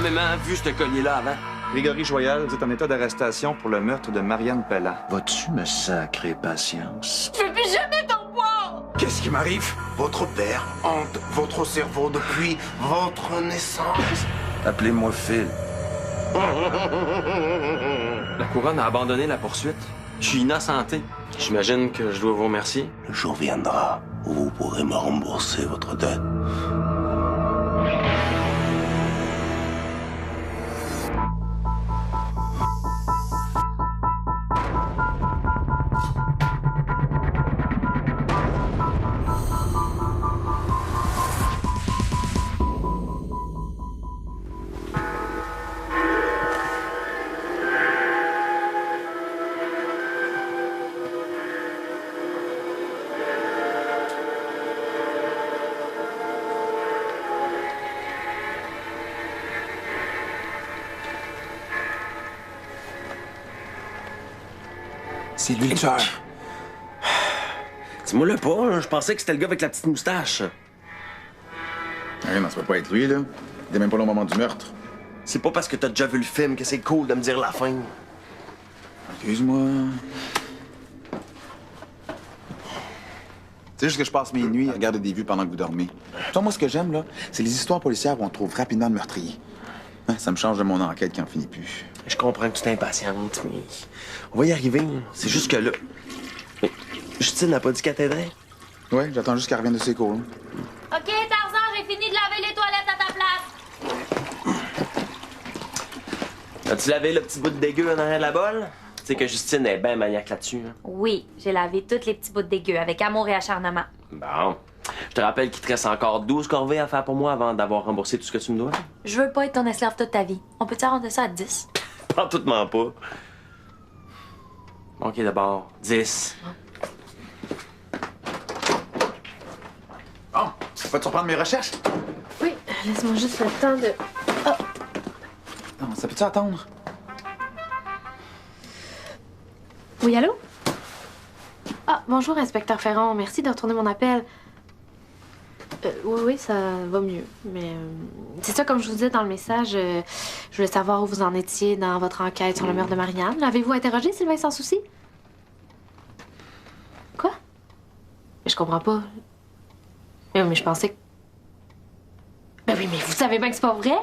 probablement vu ce collier-là avant. Grégory Joyal, vous êtes en état d'arrestation pour le meurtre de Marianne Pelland. Vas-tu me sacrer patience? Je veux plus jamais t'en voir! Qu'est-ce qui m'arrive? Votre père hante votre cerveau depuis votre naissance. Appelez-moi Phil. La couronne a abandonné la poursuite. Je suis innocenté. J'imagine que je dois vous remercier. Le jour viendra où vous pourrez me rembourser votre dette. C'est lui le tueur. Dis-moi le pas, hein. Je pensais que c'était le gars avec la petite moustache. Ouais, non, ça peut pas être lui, là. Il était même pas là au moment du meurtre. C'est pas parce que t'as déjà vu le film que c'est cool de me dire la fin. Excuse-moi. C'est juste que je passe mes nuits à regarder des vues pendant que vous dormez. Toi, moi, ce que j'aime, là, c'est les histoires policières où on trouve rapidement le meurtrier. Hein, ça me change de mon enquête qui en finit plus. Je comprends que tu t'impatientes, mais on va y arriver. C'est juste que là... Mais Justine n'a pas dit qu'elle t'aiderait. Ouais, j'attends juste qu'elle revienne de ses cours. OK, Tarzan, j'ai fini de laver les toilettes à ta place. As-tu lavé le petit bout de dégueu en arrière de la bolle? Tu sais que Justine est bien maniaque là-dessus. Hein? Oui, j'ai lavé tous les petits bouts de dégueu avec amour et acharnement. Bon. Je te rappelle qu'il te reste encore 12 corvées à faire pour moi avant d'avoir remboursé tout ce que tu me dois. Je veux pas être ton esclave toute ta vie. On peut arrondir ça à 10? Pas tout pas. OK, d'abord, 10. Bon, ça va te surprendre mes recherches? Oui, laisse-moi juste le temps de... Non, ça peut-tu attendre? Oui, allô? Ah, bonjour, inspecteur Ferron. Merci de retourner mon appel. Oui, ça va mieux. Mais c'est ça, comme je vous disais dans le message, je voulais savoir où vous en étiez dans votre enquête sur le meurtre de Marianne. L'avez-vous interrogé, Sylvain Sans Souci? Quoi? Mais je comprends pas. Mais je pensais que... Ben oui, mais vous savez bien que c'est pas vrai?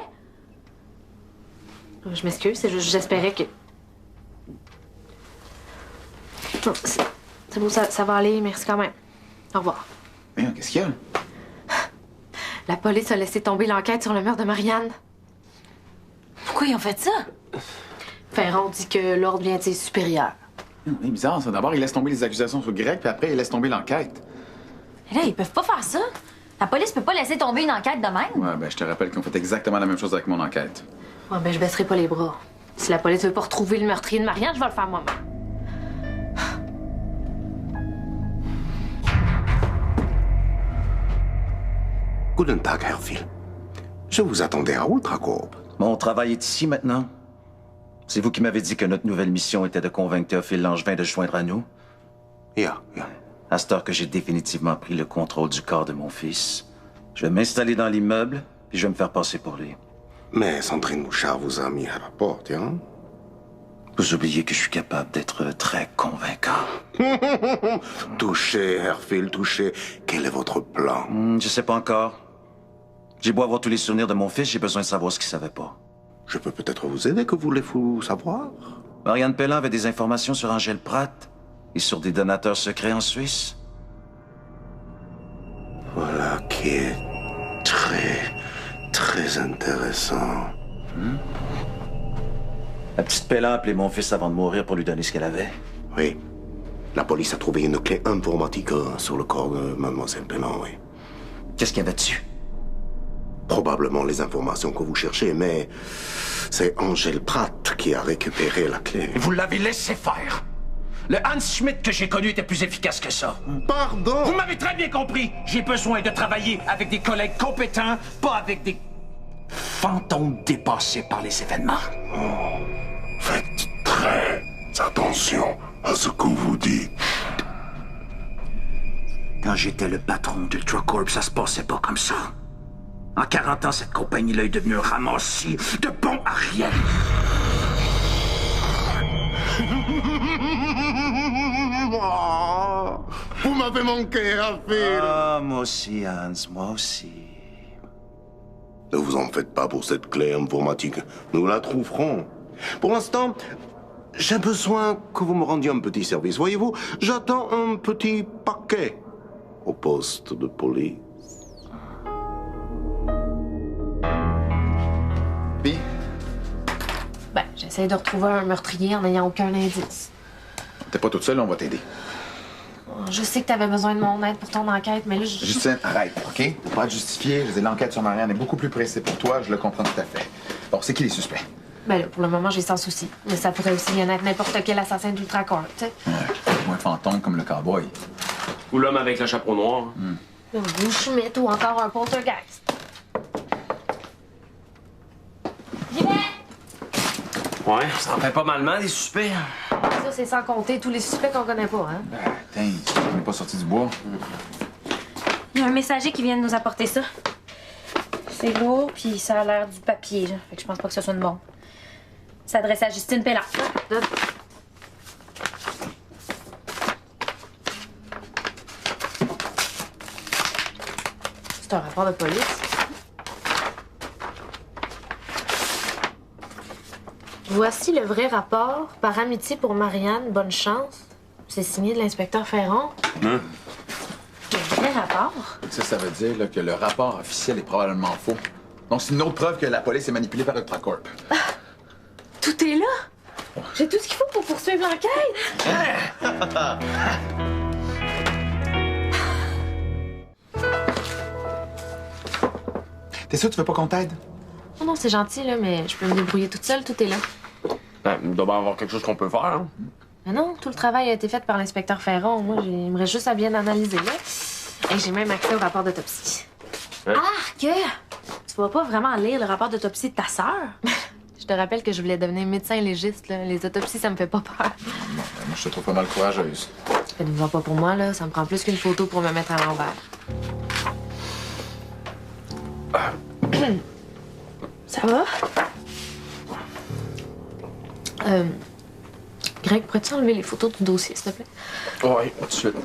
Je m'excuse, c'est juste j'espérais que... Non, c'est beau, ça va aller, merci quand même. Au revoir. Mais qu'est-ce qu'il y a? La police a laissé tomber l'enquête sur le meurtre de Marianne. Pourquoi ils ont fait ça? Ferron dit que l'ordre vient de ses supérieurs. C'est bizarre, ça. D'abord, il laisse tomber les accusations sur Greg, puis après, il laisse tomber l'enquête. Et là, ils peuvent pas faire ça. La police peut pas laisser tomber une enquête de même. Ouais, ben, je te rappelle qu'on fait exactement la même chose avec mon enquête. Ouais, ben, je baisserai pas les bras. Si la police veut pas retrouver le meurtrier de Marianne, je vais le faire moi-même. Guten Tag, Herr Phil. Je vous attendais à Ultracorp. Mon travail est ici maintenant. C'est vous qui m'avez dit que notre nouvelle mission était de convaincre Théophile Langevin de se joindre à nous. Ja. À cette heure que j'ai définitivement pris le contrôle du corps de mon fils, je vais m'installer dans l'immeuble, puis je vais me faire passer pour lui. Mais Sandrine Mouchard vous a mis à la porte, hein? Vous oubliez que je suis capable d'être très convaincant. Touchez, Herr Phil, touchez. Quel est votre plan? Je sais pas encore. J'ai beau avoir tous les souvenirs de mon fils, j'ai besoin de savoir ce qu'il savait pas. Je peux peut-être vous aider, que voulez-vous savoir? Marianne Pelland avait des informations sur Angèle Pratt et sur des donateurs secrets en Suisse. Voilà qui est très intéressant. La petite Pelland a appelé mon fils avant de mourir pour lui donner ce qu'elle avait. Oui. La police a trouvé une clé informatique sur le corps de Mademoiselle Pelland, oui. Qu'est-ce qu'il y avait dessus? Probablement les informations que vous cherchez, mais c'est Angèle Pratt qui a récupéré la clé. Vous l'avez laissé faire. Le Hans Schmidt que j'ai connu était plus efficace que ça. Pardon! Vous m'avez très bien compris. J'ai besoin de travailler avec des collègues compétents, pas avec des fantômes dépassés par les événements. Faites très attention à ce que vous dites. Quand j'étais le patron d'Ultracorp, ça se passait pas comme ça. En 40 ans, cette compagnie-là est devenue un ramassis de bon à rien. Vous m'avez manqué, Raphaël. Ah, moi aussi, Hans, moi aussi. Ne vous en faites pas pour cette clé informatique. Nous la trouverons. Pour l'instant, j'ai besoin que vous me rendiez un petit service. Voyez-vous, j'attends un petit paquet au poste de police. Puis, Ben, j'essaie de retrouver un meurtrier en n'ayant aucun indice. t'es pas toute seule, on va t'aider. Je sais que t'avais besoin de mon aide pour ton enquête, mais là, je... Justine, arrête, OK? Faut pas te justifier. Je veux dire, l'enquête sur Marianne est beaucoup plus pressée pour toi, je le comprends tout à fait. Bon, c'est qui les suspects? Ben là, pour le moment, j'ai sans souci. Mais ça pourrait aussi bien être n'importe quel assassin d'Ultracorp, tu sais. Ou un fantôme comme le cowboy. Ou l'homme avec le chapeau noir. Ou Schmidt ou encore un poltergeist. J'y vais! Ouais, ça en fait pas mal des suspects. Ça, c'est sans compter tous les suspects qu'on connaît pas, hein? Tiens, on n'est pas sorti du bois. Il y a un messager qui vient de nous apporter ça. C'est lourd, puis ça a l'air du papier, là. Fait que je pense pas que ce soit de bon. Ça s'adresse à Justine Pellard. C'est un rapport de police. Voici le vrai rapport. Par amitié pour Marianne, bonne chance. C'est signé de l'inspecteur Ferron. Le vrai rapport? Ça veut dire là, que le rapport officiel est probablement faux. Donc, c'est une autre preuve que la police est manipulée par Ultracorp. Tout est là. J'ai tout ce qu'il faut pour poursuivre l'enquête. T'es sûr que tu veux pas qu'on t'aide? Oh non, c'est gentil, là, mais je peux me débrouiller toute seule. Tout est là. Ben, il doit bien avoir quelque chose qu'on peut faire, hein. Mais non, tout le travail a été fait par l'inspecteur Ferron. Moi, j'aimerais juste à bien analyser, là. Et j'ai même accès au rapport d'autopsie. Hein? Que? Tu vas pas vraiment lire le rapport d'autopsie de ta sœur? Je te rappelle que je voulais devenir médecin légiste, là. Les autopsies, ça me fait pas peur. Moi, je te trouve pas mal courageuse. Faites-vous pas pour moi, là. Ça me prend plus qu'une photo pour me mettre à l'envers. Ça va? Greg, pourrais-tu enlever les photos du dossier, s'il te plaît? Ouais, tout de suite.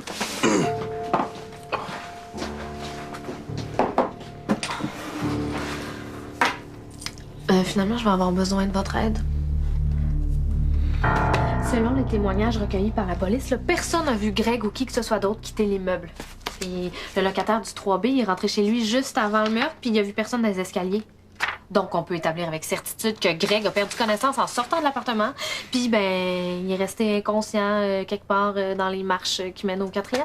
Finalement, je vais avoir besoin de votre aide. Selon les témoignages recueillis par la police, là, personne n'a vu Greg ou qui que ce soit d'autre quitter l'immeuble. Puis le locataire du 3B il est rentré chez lui juste avant le meurtre, puis il a vu personne dans les escaliers. Donc, on peut établir avec certitude que Greg a perdu connaissance en sortant de l'appartement, puis ben, il est resté inconscient quelque part dans les marches qui mènent au 4e.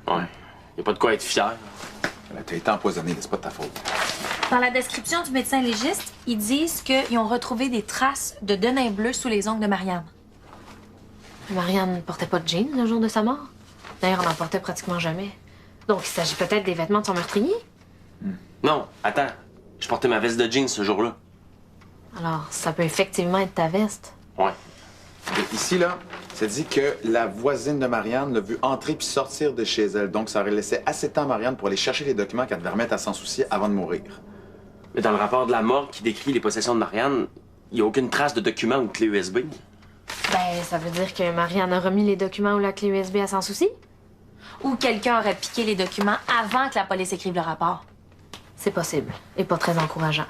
Ouais. Y a pas de quoi être fier. T'as été empoisonné, c'est pas de ta faute. Dans la description du médecin légiste, ils disent qu'ils ont retrouvé des traces de denain bleu sous les ongles de Marianne. Marianne ne portait pas de jeans le jour de sa mort. D'ailleurs, on n'en portait pratiquement jamais. Donc, il s'agit peut-être des vêtements de son meurtrier. Non, attends. Je portais ma veste de jeans ce jour-là. Alors, ça peut effectivement être ta veste. Ouais. Et ici, là, ça dit que la voisine de Marianne l'a vu entrer puis sortir de chez elle. Donc, ça aurait laissé assez de temps à Marianne pour aller chercher les documents qu'elle devait remettre à s'en soucier avant de mourir. Mais dans le rapport de la mort qui décrit les possessions de Marianne, il n'y a aucune trace de documents ou de clé USB. Ben, ça veut dire que Marianne a remis les documents ou la clé USB à Sans Souci? Ou quelqu'un aurait piqué les documents avant que la police écrive le rapport. C'est possible. Et pas très encourageant.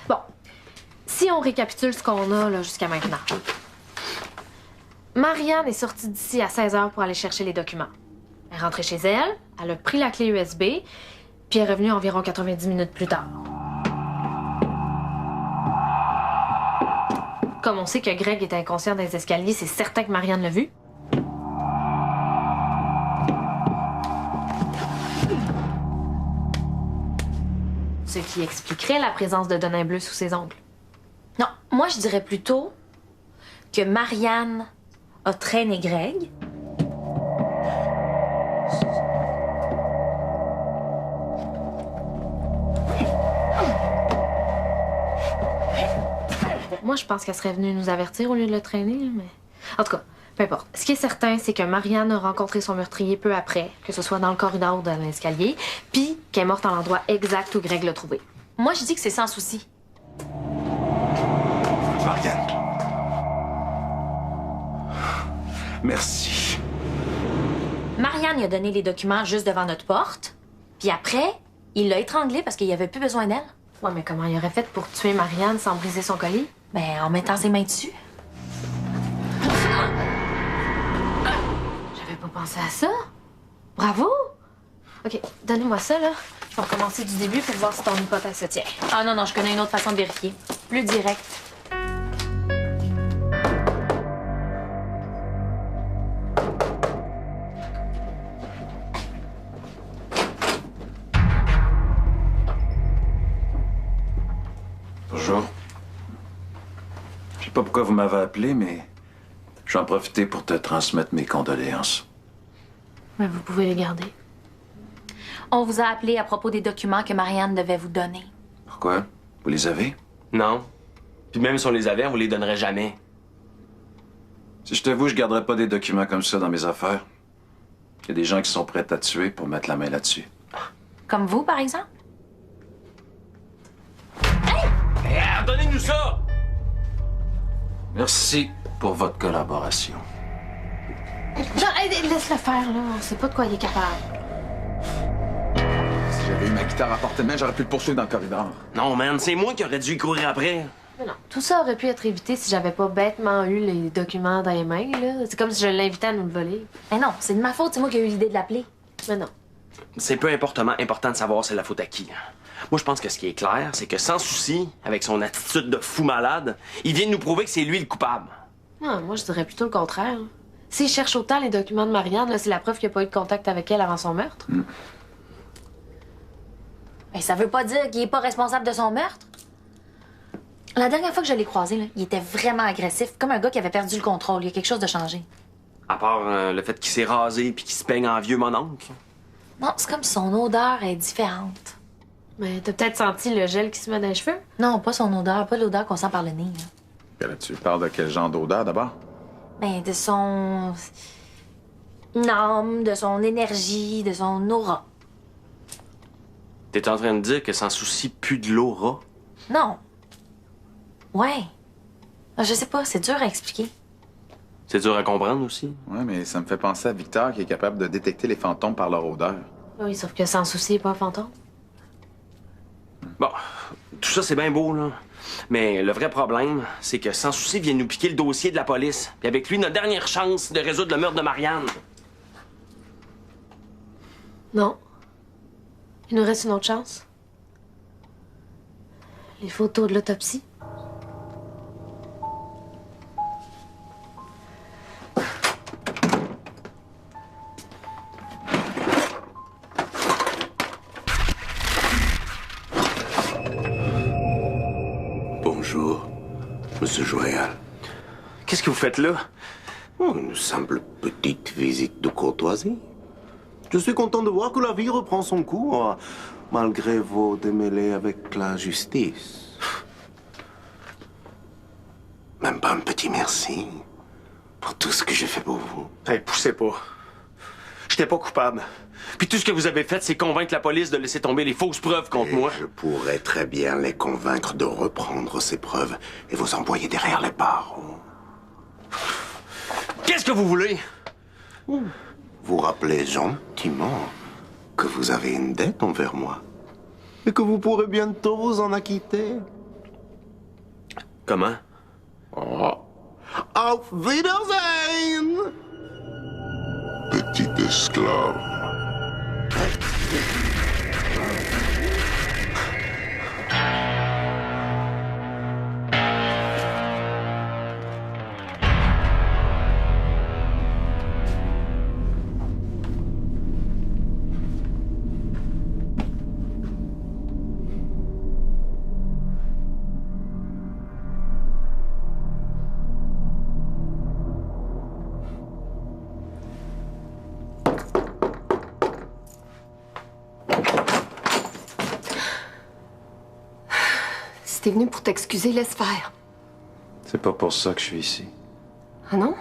Bon. Si on récapitule ce qu'on a là jusqu'à maintenant. Marianne est sortie d'ici à 16h pour aller chercher les documents. Elle est rentrée chez elle, elle a pris la clé USB, puis est revenue environ 90 minutes plus tard. Comme on sait que Greg est inconscient dans les escaliers, c'est certain que Marianne l'a vu. Ce qui expliquerait la présence de denain bleu sous ses ongles. Non, moi je dirais plutôt que Marianne a traîné Greg. Moi, je pense qu'elle serait venue nous avertir au lieu de le traîner, mais... En tout cas, peu importe. Ce qui est certain, c'est que Marianne a rencontré son meurtrier peu après, que ce soit dans le corridor ou dans l'escalier, puis qu'elle est morte à l'endroit exact où Greg l'a trouvé. Moi, je dis que c'est sans souci. Marianne. Merci. Marianne lui a donné les documents juste devant notre porte. Puis après, il l'a étranglée parce qu'il n'y avait plus besoin d'elle. Ouais, mais comment il aurait fait pour tuer Marianne sans briser son collier? Ben, en mettant ses mains dessus. J'avais pas pensé à ça. Bravo! OK, donnez-moi ça, là. On va commencer du début pour voir si ton hypothèse se tient. Ah non, non, je connais une autre façon de vérifier. Plus direct. Bonjour. Je sais pas pourquoi vous m'avez appelé, mais je vais en profiter pour te transmettre mes condoléances. Mais vous pouvez les garder. On vous a appelé à propos des documents que Marianne devait vous donner. Pourquoi? Vous les avez? Non. Puis même si on les avait, on vous les donnerait jamais. Si je t'avoue, je garderai pas des documents comme ça dans mes affaires. Il y a des gens qui sont prêts à tuer pour mettre la main là-dessus. Comme vous, par exemple? Donnez-nous ça! Merci pour votre collaboration. Jean, laisse-le faire, là. On sait pas de quoi il est capable. Si j'avais eu ma guitare à portée de main, j'aurais pu le poursuivre dans le corridor. Non, man, c'est moi qui aurais dû y courir après. Mais non, tout ça aurait pu être évité si j'avais pas bêtement eu les documents dans les mains, là. C'est comme si je l'invitais à nous le voler. Mais non, c'est de ma faute, c'est moi qui ai eu l'idée de l'appeler. Mais non. C'est peu importement important de savoir c'est la faute à qui. Moi, je pense que ce qui est clair, c'est que sans souci, avec son attitude de fou malade, il vient de nous prouver que c'est lui le coupable. Non, moi, je dirais plutôt le contraire. S'il cherche autant les documents de Marianne, là, c'est la preuve qu'il n'y a pas eu de contact avec elle avant son meurtre. Ben, ça veut pas dire qu'il est pas responsable de son meurtre. La dernière fois que je l'ai croisé, là, il était vraiment agressif, comme un gars qui avait perdu le contrôle. Il y a quelque chose de changé. À part le fait qu'il s'est rasé puis qu'il se peigne en vieux mononcle. Non, c'est comme si son odeur est différente. Mais t'as peut-être senti le gel qui se met dans les cheveux? Non, pas son odeur, pas l'odeur qu'on sent par le nez. Là. Et là, tu parles de quel genre d'odeur d'abord? Ben, de son âme, de son énergie, de son aura. T'es en train de dire que sans souci, plus de l'aura? Non. Ouais. Je sais pas, c'est dur à expliquer. C'est dur à comprendre aussi. Ouais, mais ça me fait penser à Victor qui est capable de détecter les fantômes par leur odeur. Oui, sauf que sans souci, il n'est pas un fantôme. Bon, tout ça, c'est bien beau, là. Mais le vrai problème, c'est que Sans Souci vient nous piquer le dossier de la police. Puis avec lui, notre dernière chance de résoudre le meurtre de Marianne. Non. Il nous reste une autre chance. Les photos de l'autopsie. Bonjour, Monsieur Joyal. Qu'est-ce que vous faites là? Oh, une simple petite visite de courtoisie. Je suis content de voir que la vie reprend son cours, malgré vos démêlés avec la justice. Même pas un petit merci pour tout ce que j'ai fait pour vous. Hey, poussez pas. J'étais pas coupable. Puis tout ce que vous avez fait, c'est convaincre la police de laisser tomber les fausses preuves contre moi. Je pourrais très bien les convaincre de reprendre ces preuves et vous envoyer derrière les barreaux. Qu'est-ce que vous voulez? Vous rappelez gentiment que vous avez une dette envers moi et que vous pourrez bientôt vous en acquitter. Comment? Oh. Auf Wiedersehen! Petit esclave. Si t'es venu pour t'excuser, laisse faire. C'est pas pour ça que je suis ici. Ah non?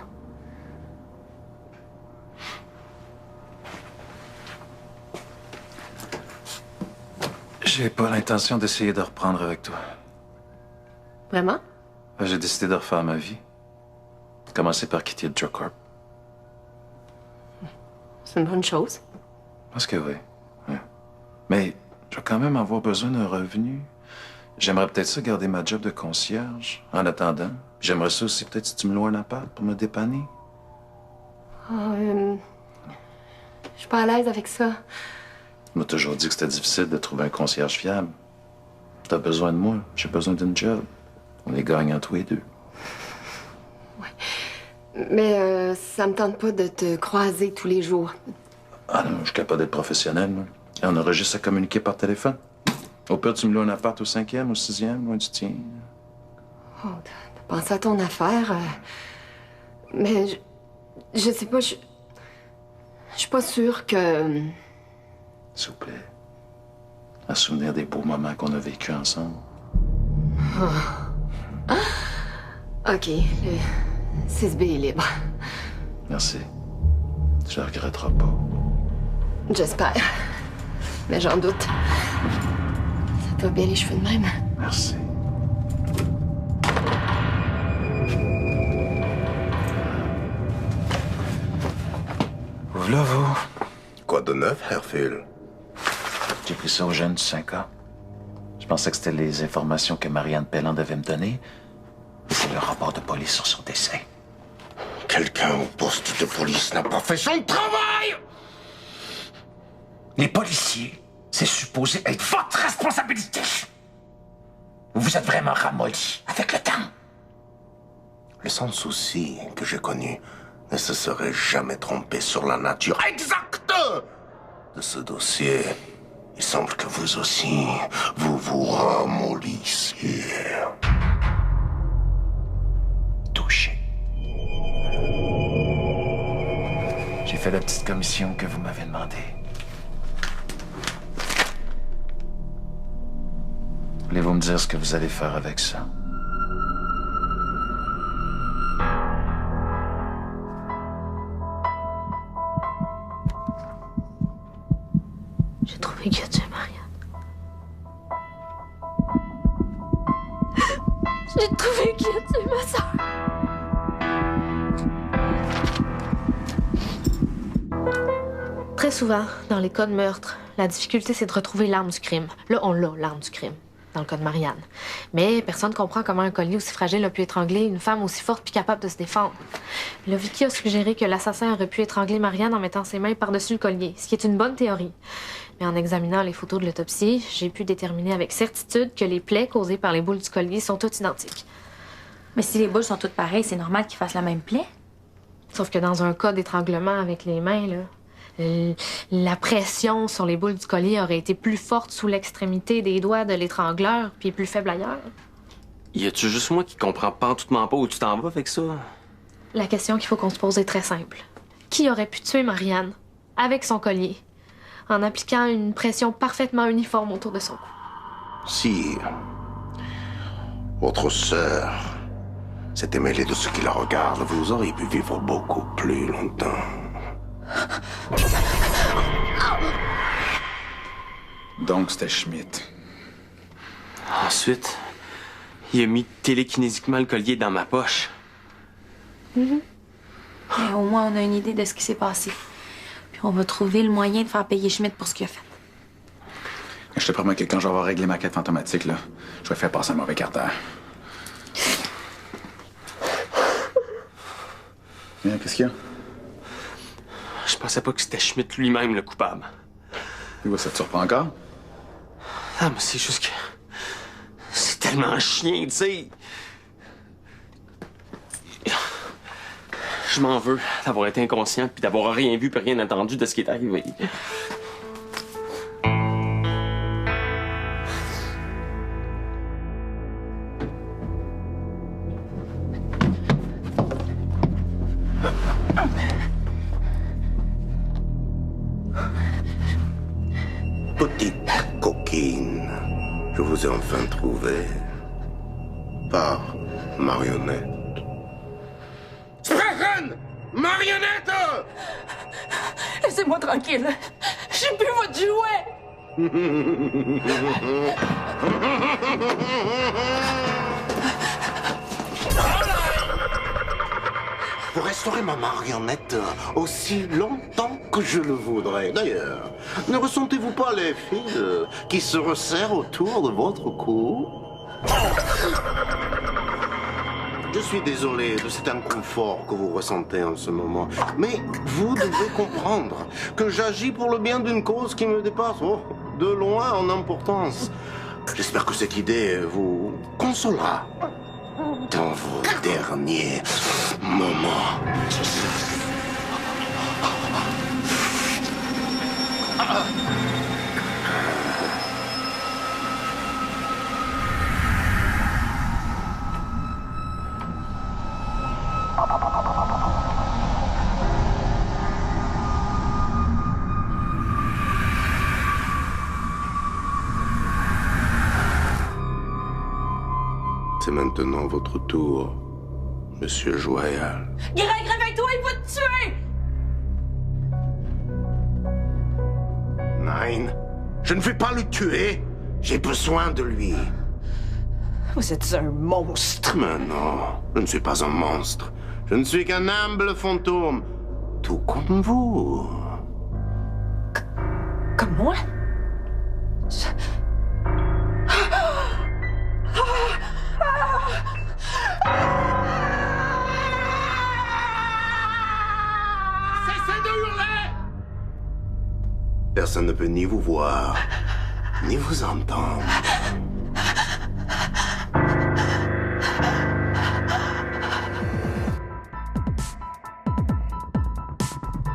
J'ai J'ai pas l'intention d'essayer de reprendre avec toi. Vraiment? J'ai décidé de refaire ma vie. Commencer par quitter le Drug Corp. C'est une bonne chose. Parce que oui. Ouais. Mais je vais quand même avoir besoin d'un revenu. J'aimerais peut-être ça garder ma job de concierge en attendant. J'aimerais ça aussi peut-être si tu me loues un appart pour me dépanner. Je suis pas à l'aise avec ça. On m'a toujours dit que c'était difficile de trouver un concierge fiable. T'as besoin de moi, j'ai besoin d'une job. On est gagnants tous les deux. Mais ça me tente pas de te croiser tous les jours. Ah non, je suis capable d'être professionnel, moi. Et on aurait juste à communiquer par téléphone. Au pire, tu me loues un appart au 5e, au 6e, loin du tien. Oh, t'as pensé à ton affaire. Mais je sais pas, je suis pas sûre que... S'il vous plaît. À souvenir des beaux moments qu'on a vécus ensemble. OK, le 6B est libre. Merci. Tu le regretteras pas. J'espère. Mais j'en doute. Ça te va bien les cheveux de même. Merci. Voilà, vous. Quoi de neuf, Herfield? J'ai pris ça aux jeunes du 5A. Je pensais que c'était les informations que Marianne Pelland devait me donner. C'est le rapport de police sur son décès. Quelqu'un au poste de police n'a pas fait son travail! Les policiers, c'est supposé être votre responsabilité. Vous vous êtes vraiment ramolli avec le temps. Le sans-souci que j'ai connu ne se serait jamais trompé sur la nature exacte de ce dossier. Il semble que vous aussi, vous vous ramollissiez. Touché. J'ai fait la petite commission que vous m'avez demandée. Voulez-vous me dire ce que vous allez faire avec ça? J'ai trouvé que tu es Marianne. J'ai trouvé que tu es ma sœur. Très souvent, dans les cas de meurtre, la difficulté, c'est de retrouver l'arme du crime. Là, on l'a, l'arme du crime, dans le cas de Marianne. Mais personne ne comprend comment un collier aussi fragile a pu étrangler une femme aussi forte puis capable de se défendre. Le Vicky a suggéré que l'assassin aurait pu étrangler Marianne en mettant ses mains par-dessus le collier, ce qui est une bonne théorie. Mais en examinant les photos de l'autopsie, j'ai pu déterminer avec certitude que les plaies causées par les boules du collier sont toutes identiques. Mais si les boules sont toutes pareilles, c'est normal qu'ils fassent la même plaie. Sauf que dans un cas d'étranglement avec les mains, là, la pression sur les boules du collier aurait été plus forte sous l'extrémité des doigts de l'étrangleur, puis plus faible ailleurs. Y a-tu juste moi qui comprends parfaitement pas où tu t'en vas avec ça? La question qu'il faut qu'on se pose est très simple. Qui aurait pu tuer Marianne avec son collier en appliquant une pression parfaitement uniforme autour de son cou? Si votre sœur s'était mêlée de ceux qui la regardent, vous auriez pu vivre beaucoup plus longtemps. Donc, c'était Schmidt. Ensuite, il a mis télékinésiquement le collier dans ma poche. Mais au moins, on a une idée de ce qui s'est passé. Puis on va trouver le moyen de faire payer Schmidt pour ce qu'il a fait. Je te promets que quand je vais avoir réglé ma quête fantomatique, là, je vais faire passer un mauvais quart d'heure. Bien, qu'est-ce qu'il y a? Je pensais pas que c'était Schmidt lui-même le coupable. Et ça te surprend encore? Ah, mais c'est juste que... C'est tellement chien, tu sais. Je m'en veux d'avoir été inconscient puis d'avoir rien vu puis rien entendu de ce qui est arrivé. Petite coquine, je vous ai enfin trouvé. Par marionnette. Sprechen! Marionnette! Laissez-moi tranquille. J'ai plus votre jouet. Vous resterez ma marionnette aussi longtemps que je le voudrais. D'ailleurs, ne ressentez-vous pas les fils qui se resserrent autour de votre cou? Je suis désolé de cet inconfort que vous ressentez en ce moment, mais vous devez comprendre que j'agis pour le bien d'une cause qui me dépasse de loin en importance. J'espère que cette idée vous consolera dans vos derniers moments. C'est maintenant votre tour, Monsieur Joyal. Greg, réveille-toi, il va te tuer! Nein, je ne vais pas le tuer. J'ai besoin de lui. Vous êtes un monstre. Mais non, je ne suis pas un monstre. Je ne suis qu'un humble fantôme, tout comme vous. Comme moi? Cessez de hurler! Personne ne peut ni vous voir, ni vous entendre.